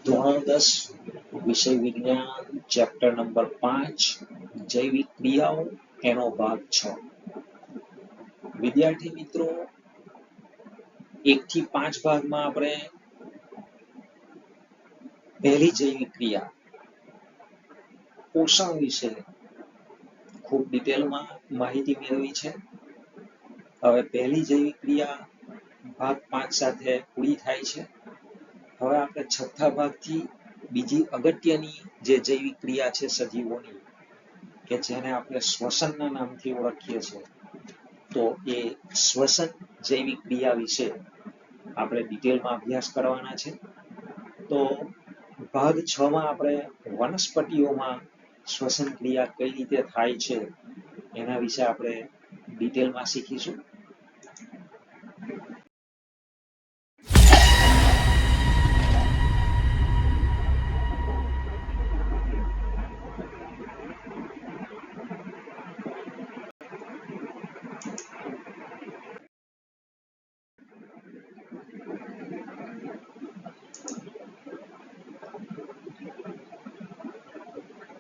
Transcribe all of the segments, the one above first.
ધોરણ 10 વિષય વિજ્ઞાન ચેપ્ટર નંબર 5 જૈવિક ક્રિયાઓ એનો ભાગ 6। વિદ્યાર્થી મિત્રો 1 થી 5 ભાગમાં આપણે પહેલી જૈવિક ક્રિયા પોષણ વિશે ખૂબ ડિટેલમાં માહિતી મેળવી છે। હવે પહેલી જૈવિક ક્રિયા ભાગ 5 સાથે પૂરી થાય છે। હવે આપણે છઠ્ઠા ભાગથી બીજી અગત્યની જે જૈવિક ક્રિયા છે સજીવોની કે જેને આપણે શ્વસનના નામથી ઓળખીએ છીએ, તો એ શ્વસન જૈવિક ક્રિયા વિશે આપણે ડિટેલમાં અભ્યાસ કરવાના છે। તો ભાગ 6માં આપણે વનસ્પતિઓમાં શ્વસન ક્રિયા કઈ રીતે થાય છે એના વિશે આપણે ડિટેલમાં શીખીશું।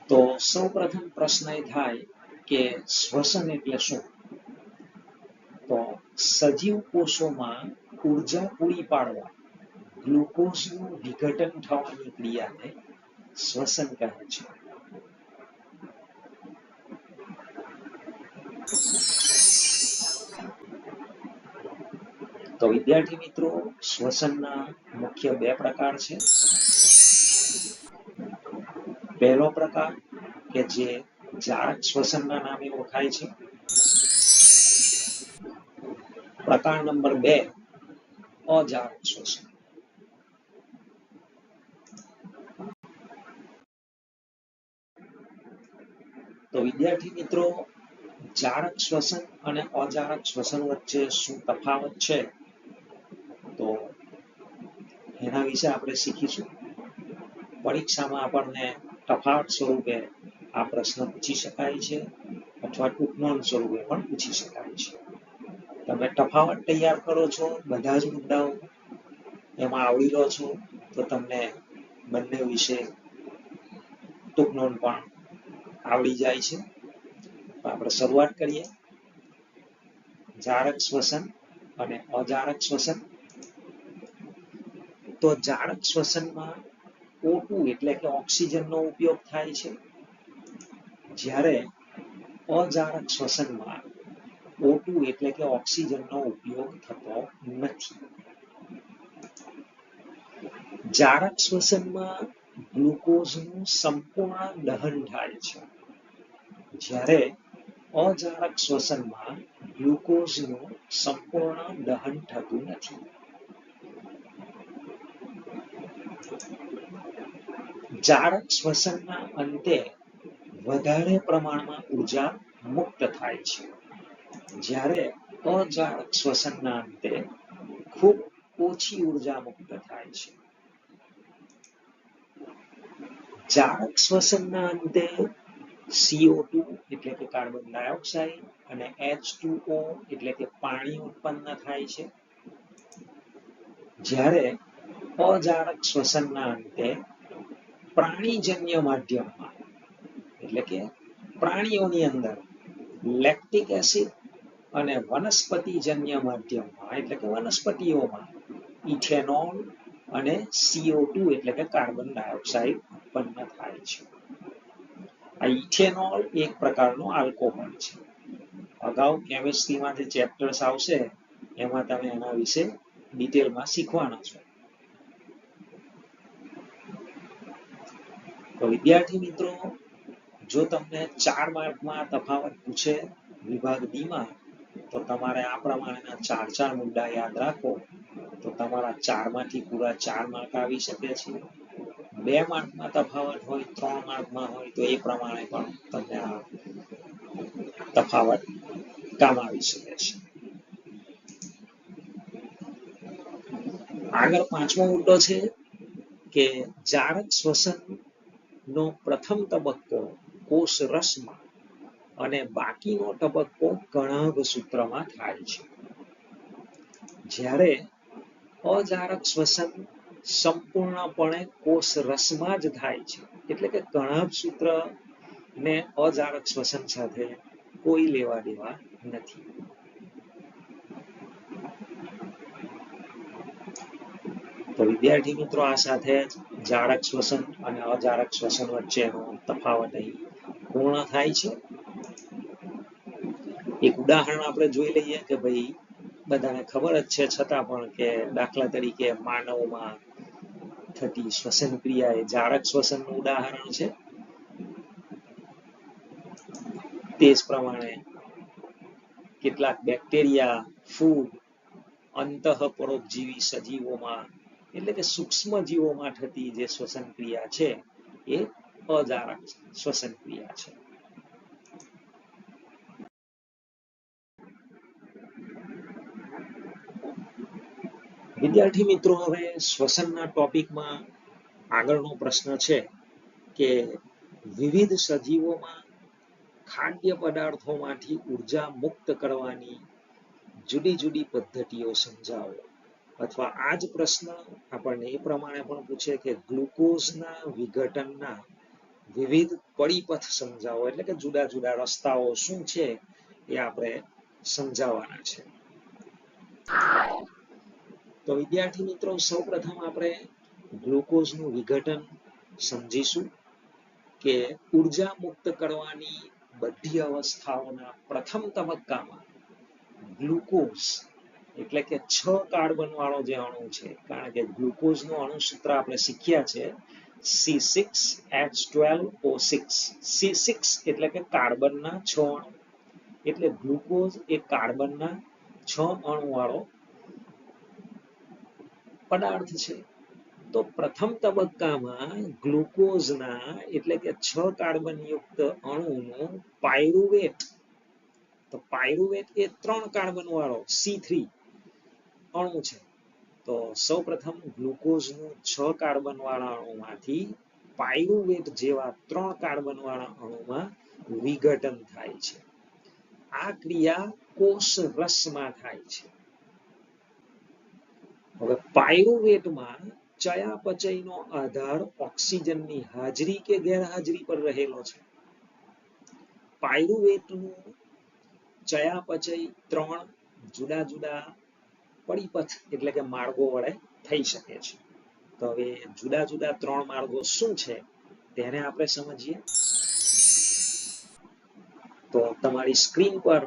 તો સૌપ્રથમ પ્રશ્ન એ થાય કે શ્વસન એટલે શું? તો સજીવ કોષોમાં ઉર્જા પૂરી પાડવા ગ્લુકોઝનું વિઘટન થવાની ક્રિયાને શ્વસન કહે છે। તો વિદ્યાર્થી મિત્રો શ્વસનના મુખ્ય 2 પ્રકાર છે। પહેલો પ્રકાર કે જે જાળક શ્વસનના નામે ઓળખાય છે। પ્રકાર નંબર 2 અજાળક શ્વસન। તો વિદ્યાર્થી મિત્રો જાળક શ્વસન અને અજાળક શ્વસન વચ્ચે શું તફાવત છે તો એના વિશે આપણે શીખીશું। પરીક્ષામાં આપણને તફાવત સ્વરૂપે આ પ્રશ્ન પૂછી શકાય છે અથવા ટૂંક નોંધ સ્વરૂપે પણ પૂછી શકાય છે। તમે તફાવત તૈયાર કરો છો, બધા જ મુદ્દાઓ એમાં આવડી લો છો, તો તમને બંને વિશે ટૂંક નોંધ પણ આવડી જાય છે। તો આપણે શરૂઆત કરીએ। જાળક શ્વસન અને અજાળક શ્વસન। તો જાળક શ્વસનમાં O2 એટલે કે ઓક્સિજનનો ઉપયોગ થાય છે, જ્યારે અજાળક શ્વસનમાં O2 એટલે કે ઓક્સિજનનો ઉપયોગ થતો નથી। જાળક શ્વસનમાં ગ્લુકોઝનું સંપૂર્ણ દહન થાય છે, જ્યારે અજાળક શ્વસનમાં ગ્લુકોઝનું સંપૂર્ણ દહન થતું નથી। જાળક શ્વસનના અંતે વધારે પ્રમાણમાં ઉર્જા મુક્ત થાય છે, જ્યારે અજાળક શ્વસનના અંતે ખૂબ ઓછી ઉર્જા મુક્ત થાય છે। જાળક શ્વસનના અંતે CO2 એટલે કે કાર્બન ડાયોક્સાઇડ અને H2O એટલે કે પાણી ઉત્પન્ન થાય છે, જ્યારે અજાળક શ્વસનના અંતે પ્રાણીજન્ય માધ્યમમાં એટલે કે પ્રાણીઓની અંદર લેક્ટિક એસિડ અને વનસ્પતિજન્ય માધ્યમમાં એટલે કે વનસ્પતિઓમાં ઇથેનોલ અને CO2 એટલે કે કાર્બન ડાયોક્સાઇડ ઉત્પન્ન થાય છે। આ ઇથેનોલ એક પ્રકારનો આલ્કોહોલ છે। અગાઉ કેમિસ્ટ્રીમાં જે ચેપ્ટર્સ આવશે એમાં તમે એના વિશે ડિટેલમાં શીખવાના છો। તો વિદ્યાર્થી મિત્રો જો તમને 4 માર્કમાં તફાવત પૂછે વિભાગ ડી માં, તો તમારે આ પ્રમાણેના 4 મુદ્દા યાદ રાખો તો તમારા 4 માંથી પૂરા 4 માર્ક આવી શકે છે। 2 માર્કમાં તફાવત હોય, 3 માર્કમાં હોય તો એ પ્રમાણે પણ તમને આ તફાવત કામ આવી શકે છે। આગળ 5મો મુદ્દો છે કે જાળક શ્વસનનો પ્રથમ તબક્કો કોષ રસમાં અને બાકીનો તબક્કો કણાભ સૂત્રમાં થાય છે। જ્યારે અજારક શ્વસન સંપૂર્ણપણે કોષ રસમાં જ થાય છે, એટલે કે કણાભ સૂત્ર ને અજારક શ્વસન સાથે કોઈ લેવા દેવા નથી. તો વિદ્યાર્થી મિત્રો, આ સાથે જ જારક શ્વસન અને અજારક શ્વસન વચ્ચેનો તફાવત અહીં પૂર્ણ થાય છે. એક ઉદાહરણ આપણે જોઈ લઈએ કે ભાઈ બધાને ખબર જ છે છતાં પણ, કે દાખલા તરીકે માનવમાં થતી શ્વસન ક્રિયા એ જારક શ્વસનનું ઉદાહરણ છે. તે જ પ્રમાણે કેટલાક બેક્ટેરિયા, ફૂગ, અંતઃપરોપજીવી સજીવોમાં એટલે કે સૂક્ષ્મ જીવોમાં થતી જે શ્વસન ક્રિયા છે એ અજારક શ્વસન ક્રિયા છે. વિદ્યાર્થી મિત્રો, હવે શ્વસનના ટોપિકમાં આગળનો પ્રશ્ન છે કે વિવિધ સજીવોમાં ખાદ્ય પદાર્થોમાંથી ઉર્જા મુક્ત કરવાની જુદી જુદી પદ્ધતિઓ સમજાવો. અથવા આ જ પ્રશ્ન આપણને એ પ્રમાણે પણ પૂછે કે ગ્લુકોઝના વિઘટનના વિવિધ પરિપથ સમજાવો, એટલે કે જુદા જુદા રસ્તાઓ શું છે એ આપણે સમજાવવાના છે. તો વિદ્યાર્થી મિત્રો, સૌપ્રથમ આપણે ગ્લુકોઝનું વિઘટન સમજીશું કે ઉર્જા મુક્ત કરવાની બધી અવસ્થાઓના પ્રથમ તબક્કામાં ગ્લુકોઝ એટલે કે 6 કાર્બન વાળો જે અણુ છે, કારણ કે ગ્લુકોઝનું અણુસૂત્ર આપણે શીખ્યા છે C6H12O6. C6 એટલે કે કાર્બનના 6 અણુ, એટલે ગ્લુકોઝ એ કાર્બનના 6 અણુ વાળો પદાર્થ છે. તો પ્રથમ તબક્કામાં ગ્લુકોઝના એટલે કે 6 કાર્બન યુક્ત અણુનું પાયરુવેટ, તો પાયરુવેટ એ 3 કાર્બન વાળો C3 અણુ છે. તો સૌપ્રથમ ગ્લુકોઝનું 6 કાર્બન વાળા અણુમાંથી પાયરુવેટ જેવા 3 કાર્બન વાળા અણુમાં વિઘટન થાય છે. આ ક્રિયા કોષ રસમાં થાય છે. હવે પાયરુવેટમાં ચયાપચયનો આધાર ઓક્સિજનની હાજરી કે ગેરહાજરી પર રહેલો છે. પાયરુવેટનું ચયાપચય 3 જુદા જુદા પરિપથ એટલે કે માર્ગો વડે થઈ શકે છે. તો હવે જુદા જુદા 3 માર્ગો શું છે તેને આપણે સમજીએ. તો તમારી સ્ક્રીન પર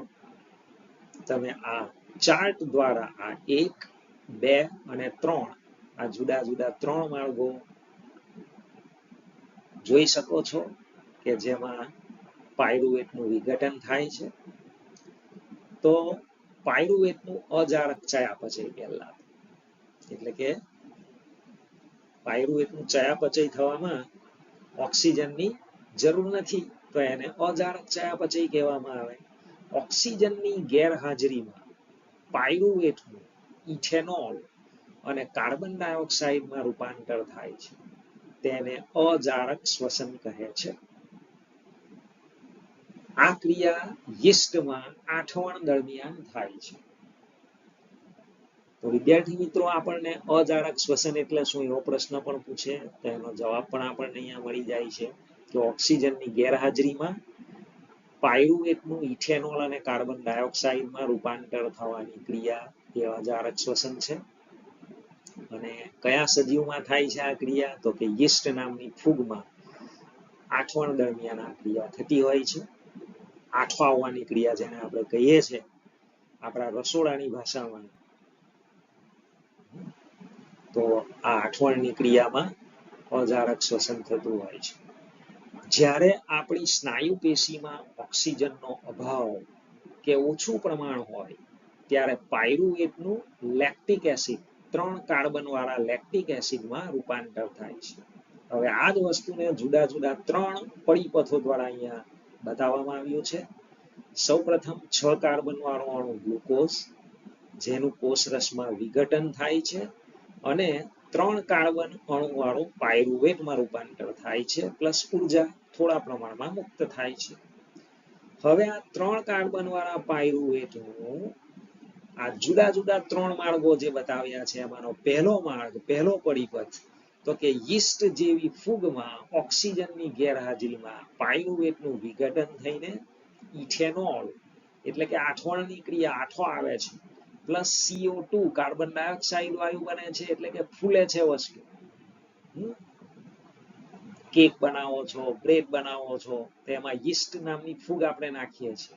તમે આ ચાર્ટ દ્વારા આ 1, 2 અને 3 આ જુદા જુદા 3 માર્ગો જોઈ શકો છો કે જેમાં પાયરુવેટનું વિઘટન થાય છે. તો પાયરુવેટનું અજારક ચયાપચય પહેલા, એટલે કે પાયરુવેટનું ચયાપચય થવામાં ઓક્સિજનની જરૂર નથી, તો એને અજારક ચયાપચય કહેવામાં આવે. ઓક્સિજનની ગેરહાજરીમાં પાયરુવેટનું ઇથેનોલ અને કાર્બન ડાયોક્સાઇડમાં રૂપાંતર થાય છે, તેને અજારક શ્વસન કહે છે. આ ક્રિયા યીસ્ટમાં આઠવણ દરમિયાન થાય છે. તો વિદ્યાર્થી મિત્રો, આપણને અજારક શ્વસન એટલે શું એવો પ્રશ્ન પણ પૂછે, તો એનો જવાબ પણ આપણને અહીંયા મળી જાય છે કે ઓક્સિજનની ગેરહાજરીમાં પાયરુવેટનું ઇથેનોલ અને કાર્બન ડાયોક્સાઇડમાં રૂપાંતર થવાની ક્રિયા એ અજારક શ્વસન છે. અને કયા સજીવમાં થાય છે આ ક્રિયા, તો કે યીસ્ટ નામની ફૂગમાં આઠવણ દરમિયાન આ ક્રિયા થતી હોય છે. આઠવાવાની ક્રિયા જેને આપણે કહીએ છીએ આપણા રસોડાની ભાષામાં, તો આ આઠવણની ક્રિયામાં અજારક શ્વસન થતું હોય છે. જ્યારે આપણી સ્નાયુ પેશીમાં ઓક્સિજનનો અભાવ કે ઓછું પ્રમાણ હોય ત્યારે પાયરુવેટનું લેક્ટિક એસિડ 3 કાર્બન વાળા લેક્ટિક એસિડમાં રૂપાંતર થાય છે. હવે આ જ વસ્તુને જુદા જુદા 3 પરિપથો દ્વારા અહીંયા બતાવવામાં આવ્યું છે. સૌપ્રથમ 6 કાર્બન વાળો અણુ ગ્લુકોઝ, જેનું કોષરસમાં વિઘટન થાય છે અને 3 કાર્બન અણુ વાળું પાયરુવેટમાં રૂપાંતર થાય છે, પ્લસ ઉર્જા થોડા પ્રમાણમાં મુક્ત થાય છે. હવે આ 3 કાર્બન વાળા પાયરુવેટનું આ જુદા જુદા 3 માર્ગો જે બતાવ્યા છે એમાંનો પહેલો માર્ગ, પહેલો પરિપથ તો કે યીસ્ટ જેવી ફૂગમાં ઓક્સિજનની ગેરહાજરીમાં પાયરુવેટનું વિઘટન થઈને ઇથેનોલ એટલે કે આઠવણની ક્રિયા, આઠો આવે છે, પ્લસ CO2 કાર્બન ડાયોક્સાઇડ વાયુ બને છે, એટલે કે ફૂલે છે વસ્તુ. કેક બનાવો છો, બ્રેડ બનાવો છો, તેમાં યીસ્ટ નામની ફૂગ આપણે નાખીએ છીએ,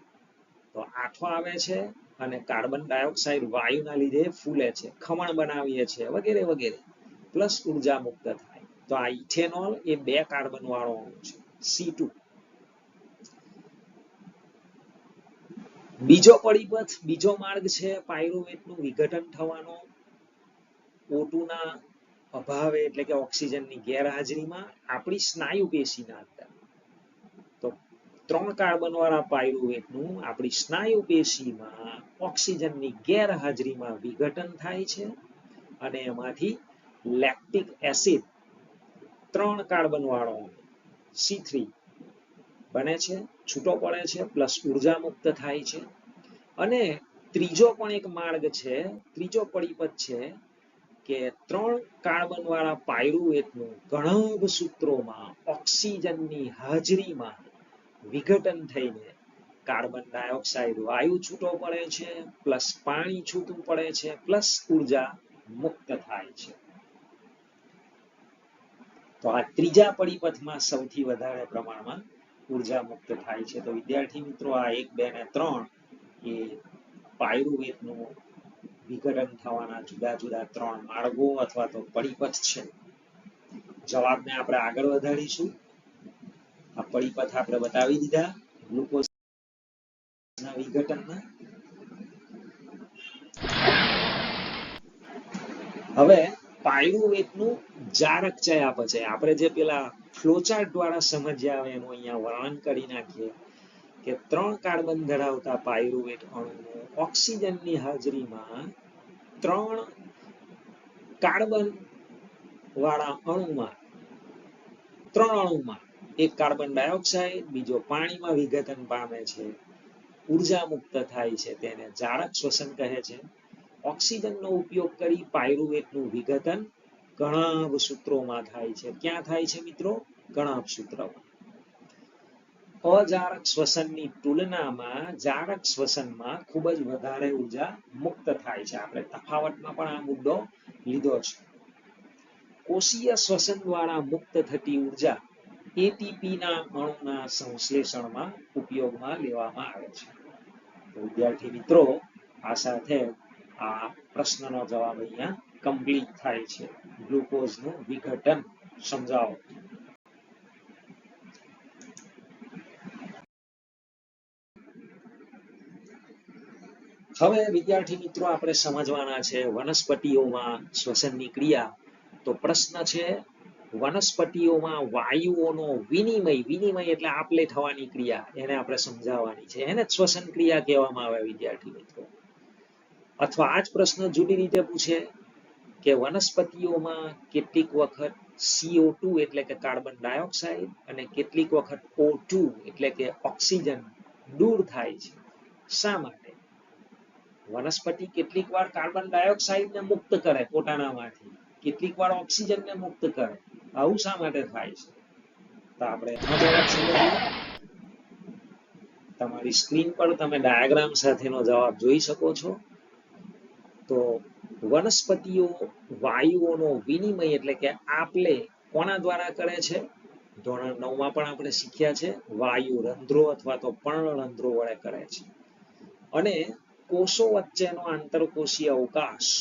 તો આઠો આવે છે અને કાર્બન ડાયોક્સાઇડ વાયુના લીધે ફૂલે છે, ખમણ બનાવીએ છીએ વગેરે વગેરે, પ્લસ ઉર્જા મુક્ત થાય. તો આ ઇથેનોલ એ 2 કાર્બન વાળો અણુ છે, C2. બીજો પરિપથ, બીજો માર્ગ છે પાયરુવેટનું વિઘટન થવાનો O2 ના અભાવે એટલે કે ઓક્સિજનની ગેરહાજરીમાં આપણી સ્નાયુ પેશીના અંદર. તો 3 કાર્બન વાળા પાયરુવેટનું આપણી સ્નાયુ પેશીમાં ઓક્સિજનની ગેરહાજરીમાં વિઘટન થાય છે અને એમાંથી લેક્ટિક એસિડ 3 કાર્બન વાળો C3 બને છે, છૂટો પડે છે, પ્લસ ઉર્જા મુક્ત થાય છે. અને ત્રીજો પણ એક માર્ગ છે, ત્રીજો પરિપથ છે કે 3 કાર્બન વાળા પાયરુવેટનું ઘણા સૂત્રોમાં ઓક્સિજનની હાજરીમાં વિઘટન થઈને કાર્બન ડાયોક્સાઇડ વાયુ છૂટો પડે છે, પ્લસ પાણી છૂટું પડે છે, પ્લસ ઉર્જા મુક્ત થાય છે. તો આ ત્રીજા પરિપથમાં સૌથી વધારે પ્રમાણમાં ઉર્જા મુક્ત થાય છે. તો વિદ્યાર્થી મિત્રો, આ 1, 2 ને 3 એ પાયરુવેટનું વિઘટન થવાના જુદા જુદા 3 માર્ગો અથવા તો પરિપથ છે. જવાબને આપણે આગળ વધારીશું. આ પરિપથ આપણે બતાવી દીધા ગ્લુકોઝના વિઘટનના. હવે પાયરુવેટનું જારક ચયાપચય આપણે જે પેલા ફ્લોચાર્ટ દ્વારા સમજ્યા આવે એનું અહીંયા વર્ણન કરી નાખીએ કે 3 કાર્બન ધરાવતા પાયરુવેટ અણુનું ઓક્સિજનની હાજરીમાં 3 કાર્બન વાળા અણુમાં 3 અણુમાં એક કાર્બન ડાયોક્સાઇડ, બીજો પાણીમાં વિઘટન પામે છે, ઉર્જા મુક્ત થાય છે, તેને જારક શ્વસન કહે છે. ઓક્સિજનનો ઉપયોગ કરી પાયરુવેટનું વિઘટન ગણાભ સૂત્રોમાં થાય છે. ક્યાં થાય છે મિત્રો? ગણાભ સૂત્રોમાં. અજારક શ્વસનની તુલનામાં જારક શ્વસનમાં ખૂબ જ વધારે ઉર્જા મુક્ત થાય છે. આપણે તફાવતમાં પણ આ મુદ્દો લીધો છે. કોષીય શ્વસન દ્વારા મુક્ત થતી ઉર્જા એટીપીના અણુના સંશ્લેષણમાં ઉપયોગમાં લેવામાં આવે છે. વિદ્યાર્થી મિત્રો, આ સાથે આ પ્રશ્નનો જવાબ અહીંયા કમ્પ્લીટ થાય છે. ગ્લુકોઝનું વિઘટન સમજાવો. હવે વિદ્યાર્થી મિત્રો, આપણે સમજવાના છે વનસ્પતિઓમાં શ્વસનની ક્રિયા. તો પ્રશ્ન છે વનસ્પતિઓમાં વાયુઓનો વિનિમય એટલે આપલે થવાની ક્રિયા, એને આપણે સમજાવવાની છે. એને શ્વસન ક્રિયા કહેવામાં આવે વિદ્યાર્થી મિત્રો. અથવા આ જ પ્રશ્ન જુદી રીતે પૂછે કે વનસ્પતિઓમાં કેટલીક વખત CO2 એટલે કે કાર્બન ડાયોક્સાઇડ અને કેટલીક વખત O2 એટલે કે ઓક્સિજન દૂર થાય છે. શા માટે? વનસ્પતિ કેટલીક વાર કાર્બન ડાયોક્સાઇડને મુક્ત કરે પોતાનામાંથી, કેટલીક વાર ઓક્સિજનને મુક્ત કરે. આવું શા માટે થાય છે? તો આપણે જવાબ સમજીએ. તમારી સ્ક્રીન પર તમે ડાયાગ્રામ સાથેનો જવાબ જોઈ શકો છો. તો વનસ્પતિઓ વાયુઓનો વિનિમય એટલે કે આપલે કોના દ્વારા કરે છે? ધોરણ 9માં પણ આપણે શીખ્યા છે, વાયુ રંધ્રો અથવા તો પર્ણરંધ્રો વડે કરે છે. અને કોષો વચ્ચેનો આંતરકોષીય અવકાશ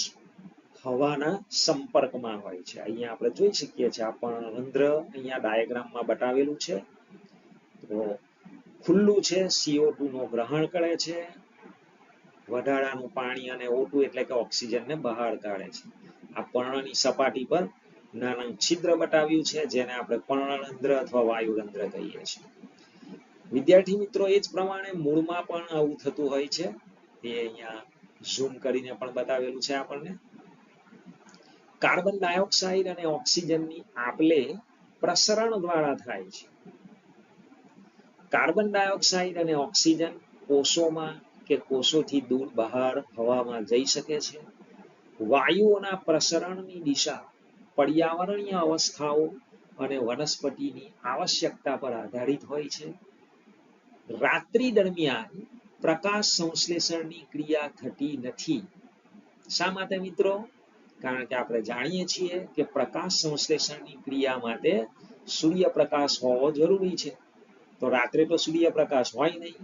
હવાના સંપર્કમાં હોય છે. અહીંયા આપણે જોઈ શકીએ છીએ આ પર્ણરંધ્ર અહીંયા ડાયાગ્રામમાં બતાવેલું છે. તો ખુલ્લું છે, CO2 નો ગ્રહણ કરે છે, વધારાનું પાણી અને O2 એટલે કે ઓક્સિજનને બહાર કાઢે છે. આ પર્ણની સપાટી પર નાનું છિદ્ર બતાવ્યું છે, જેને આપણે પર્ણરંધ્ર અથવા વાયુરંધ્ર કહીએ છીએ. વિદ્યાર્થી મિત્રો, એ જ પ્રમાણે મૂળમાં પણ આવું થતું હોય છે. એ અહીંયા ઝૂમ કરીને પણ બતાવેલું છે આપણને. કાર્બન ડાયોક્સાઇડ અને ઓક્સિજનની આપલે પ્રસરણ દ્વારા થાય છે. કાર્બન ડાયોક્સાઇડ અને ઓક્સિજન કોષોમાં કે કોષોથી દૂર બહાર હવામાં જઈ શકે છે. વાયુઓના પ્રસરણની દિશા પર્યાવરણીય અવસ્થાઓ અને વનસ્પતિની આવશ્યકતા પર આધારિત હોય છે. રાત્રિ દરમિયાન પ્રકાશ સંશ્લેષણની ક્રિયા થતી નથી. શા માટે મિત્રો? કારણ કે આપણે જાણીએ છીએ કે પ્રકાશ સંશ્લેષણની ક્રિયા માટે સૂર્યપ્રકાશ હોવો જરૂરી છે. તો રાત્રે તો સૂર્યપ્રકાશ હોય નહીં,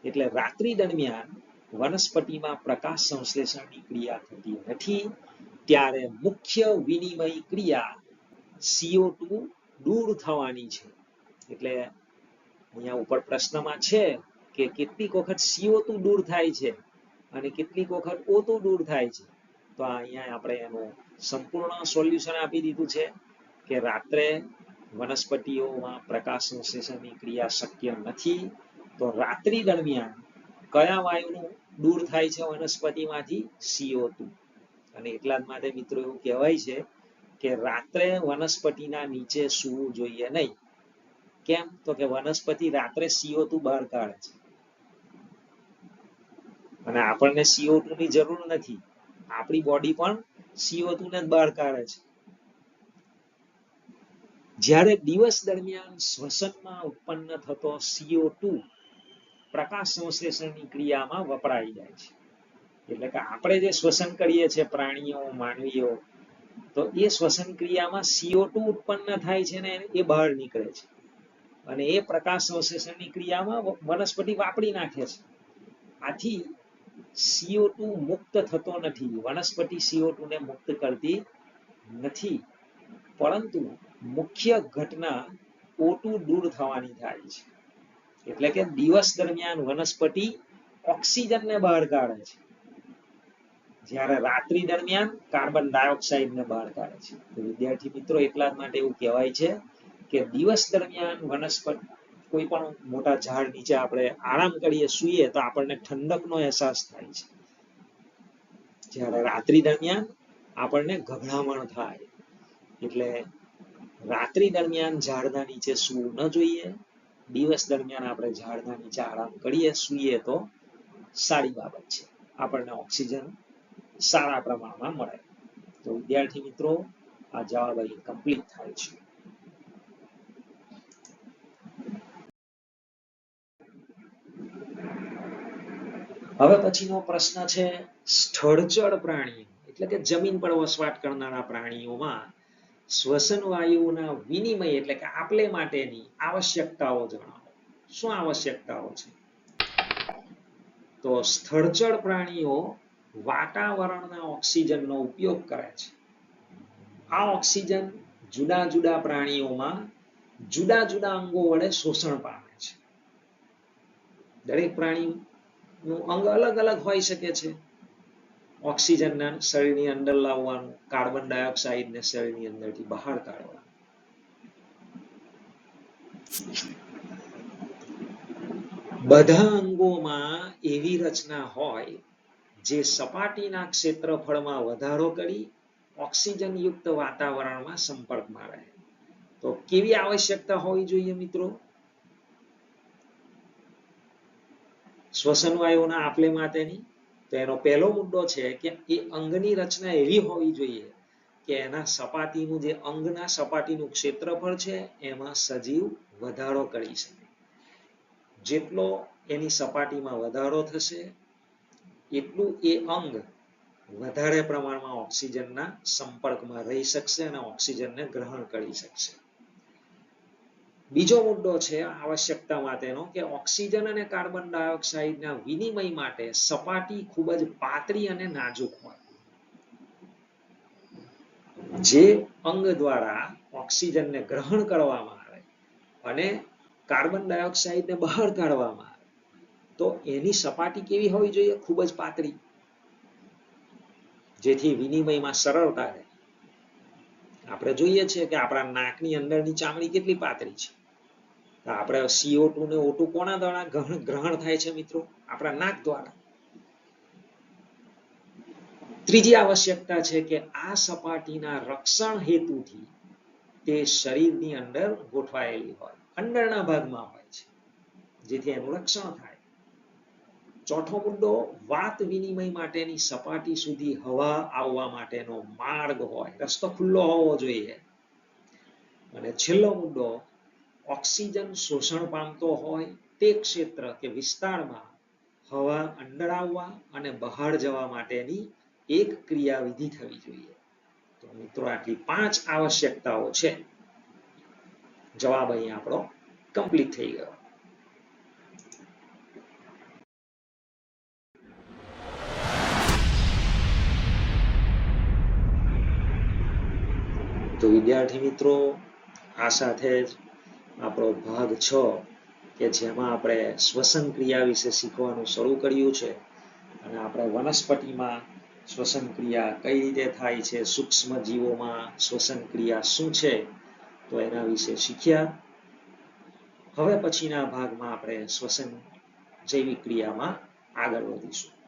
એટલે રાત્રિ દરમિયાન વનસ્પતિમાં પ્રકાશ સંશ્લેષણની ક્રિયા થતી નથી. ત્યારે મુખ્ય વિનિમય ક્રિયા CO2 દૂર થવાની છે. એટલે અહીંયા ઉપર પ્રશ્નમાં છે કે કેટલીક વખત CO2 દૂર થાય છે અને કેટલીક વખત O2 દૂર થાય છે. તો અહીંયા આપણે એનું સંપૂર્ણ સોલ્યુશન આપી દીધું છે કે રાત્રે વનસ્પતિઓમાં પ્રકાશ સંશ્લેષણની ક્રિયા શક્ય નથી. તો રાત્રિ દરમિયાન કયા વાયુનું દૂર થાય છે વનસ્પતિમાંથી? CO2. અને એટલા જ માટે મિત્રો એવું કહેવાય છે કે રાત્રે વનસ્પતિના નીચે સૂવું જોઈએ નહીં. કેમ? તો કે વનસ્પતિ રાત્રે CO2 બહાર કાઢે છે અને આપણને CO2 ની જરૂર નથી. આપણી બોડી પણ CO2 ને જ બહાર કાઢે છે. જ્યારે દિવસ દરમિયાન શ્વસનમાં ઉત્પન્ન થતો CO2 પ્રકાશ સંશ્લેષણની ક્રિયામાં વપરાઈ જાય છે. એટલે કે આપણે જે શ્વસન કરીએ છીએ પ્રાણીઓ, માનવીઓ, તો એ શ્વસન ક્રિયામાં CO2 ઉત્પન્ન થાય છે ને એ બહાર નીકળે છે અને એ પ્રકાશ સંશ્લેષણની ક્રિયામાં વનસ્પતિ વાપરી નાખે છે. આથી CO2 મુક્ત થતો નથી. વનસ્પતિ CO2 ને મુક્ત કરતી નથી, પરંતુ મુખ્ય ઘટના O2 દૂર થવાની થાય છે. એટલે કે દિવસ દરમિયાન વનસ્પતિ ઓક્સિજનને બહાર કાઢે છે, જ્યારે રાત્રિ દરમિયાન કાર્બન ડાયોક્સાઇડને બહાર કાઢે છે. તો વિદ્યાર્થી મિત્રો, એટલા જ માટે એવું કહેવાય છે કે દિવસ દરમિયાન વનસ્પતિ, કોઈ પણ મોટા ઝાડ નીચે આપણે આરામ કરીએ, સૂઈએ, તો આપણને ઠંડકનો અહેસાસ થાય છે, જ્યારે રાત્રિ દરમિયાન આપણને ગભરામણ થાય. એટલે રાત્રિ દરમિયાન ઝાડના નીચે સૂવું ન જોઈએ. દિવસ દરમિયાન આપણે ઝાડના નીચે આરામ કરીએ, સૂઈએ તો સારી બાબત છે. આપણને ઓક્સિજન સારા પ્રમાણમાં મળે. તો વિદ્યાર્થી મિત્રો, આ જવાબ અહીં કમ્પ્લીટ થાય છે. હવે પછીનો પ્રશ્ન છે, સ્થળચર પ્રાણીઓ એટલે કે જમીન પર વસવાટ કરનારા પ્રાણીઓમાં શ્વસન વાયુઓના વિનિમય એટલે કે આપલે માટેની આવશ્યકતાઓ જણાવો. શું આવશ્યકતાઓ છે? તો સ્થળચર પ્રાણીઓ વાતાવરણના ઓક્સિજનનો ઉપયોગ કરે છે. આ ઓક્સિજન જુદા જુદા પ્રાણીઓમાં જુદા જુદા અંગો વડે શોષણ પામે છે. દરેક પ્રાણીનું અંગ અલગ અલગ હોઈ શકે છે. ઓક્સિજનને શરીરની અંદર લાવવાનું, કાર્બન ડાયોક્સાઇડને શરીરની અંદરથી બહાર કાઢવાનું. બધા અંગોમાં એવી રચના હોય જે સપાટીના ક્ષેત્રફળમાં વધારો કરી ઓક્સિજન યુક્ત વાતાવરણમાં સંપર્કમાં રહે. તો કેવી આવશ્યકતા હોવી જોઈએ મિત્રો? શ્વસન વાયુઓના આપલે માટેની. તો એનો પહેલો મુદ્દો છે કે એ અંગની રચના એવી હોવી જોઈએ કે એના સપાટીનું, જે અંગના સપાટીનું ક્ષેત્રફળ છે, એમાં સજીવ વધારો કરી શકે. જેટલો એની સપાટીમાં વધારો થશે એટલું એ અંગ વધારે પ્રમાણમાં ઓક્સિજનના સંપર્કમાં રહી શકશે અને ઓક્સિજનને ગ્રહણ કરી શકશે. બીજો મુદ્દો છે આવશ્યકતા માટેનો કે ઓક્સિજન અને કાર્બન ડાયોક્સાઇડના વિનિમય માટે સપાટી ખૂબ જ પાતળી અને નાજુક હોય. જે અંગ દ્વારા ઓક્સિજનને ગ્રહણ કરવામાં આવે અને કાર્બન ડાયોક્સાઇડને બહાર કાઢવામાં આવે, તો એની સપાટી કેવી હોવી જોઈએ? ખૂબ જ પાતળી, જેથી વિનિમયમાં સરળતા રહે. આપણે જોઈએ છીએ કે આપણા નાકની અંદરની ચામડી કેટલી પાતળી છે. આપણે CO2 ને O2 કોના દ્વારા ગ્રહણ થાય છે મિત્રો? આપણા નાક દ્વારા. ત્રીજી આવશ્યકતા છે કે આ સપાટીના રક્ષણ હેતુથી તે શરીરની અંદર ગોઠવાયેલી હોય, અંદરના ભાગમાં હોય છે, જેથી એનું રક્ષણ થાય. ચોથો મુદ્દો, વાત વિનિમય માટેની સપાટી સુધી હવા આવવા માટેનો માર્ગ હોય, રસ્તો ખુલ્લો હોવો જોઈએ. અને છેલ્લો મુદ્દો, ઓક્સિજન શોષણ પામતો હોય તે ક્ષેત્ર કે વિસ્તારમાં હવા અંદર આવવા અને બહાર જવા માટેની એક ક્રિયાવિધિ થવી જોઈએ. તો મિત્રો આટલી 5 આવશ્યકતાઓ છે. જવાબ અહીં આપણો કમ્પ્લીટ થઈ ગયો. તો વિદ્યાર્થી મિત્રો, આ સાથે જ આપણો ભાગ 6 કે જેમાં આપણે શ્વસન ક્રિયા વિશે શીખવાનું શરૂ કર્યું છે અને આપણે વનસ્પતિમાં શ્વસન ક્રિયા કઈ રીતે થાય છે, સૂક્ષ્મ જીવોમાં શ્વસન ક્રિયા શું છે, તો એના વિશે શીખ્યા. હવે પછીના ભાગમાં આપણે શ્વસન જૈવિક ક્રિયામાં આગળ વધીશું.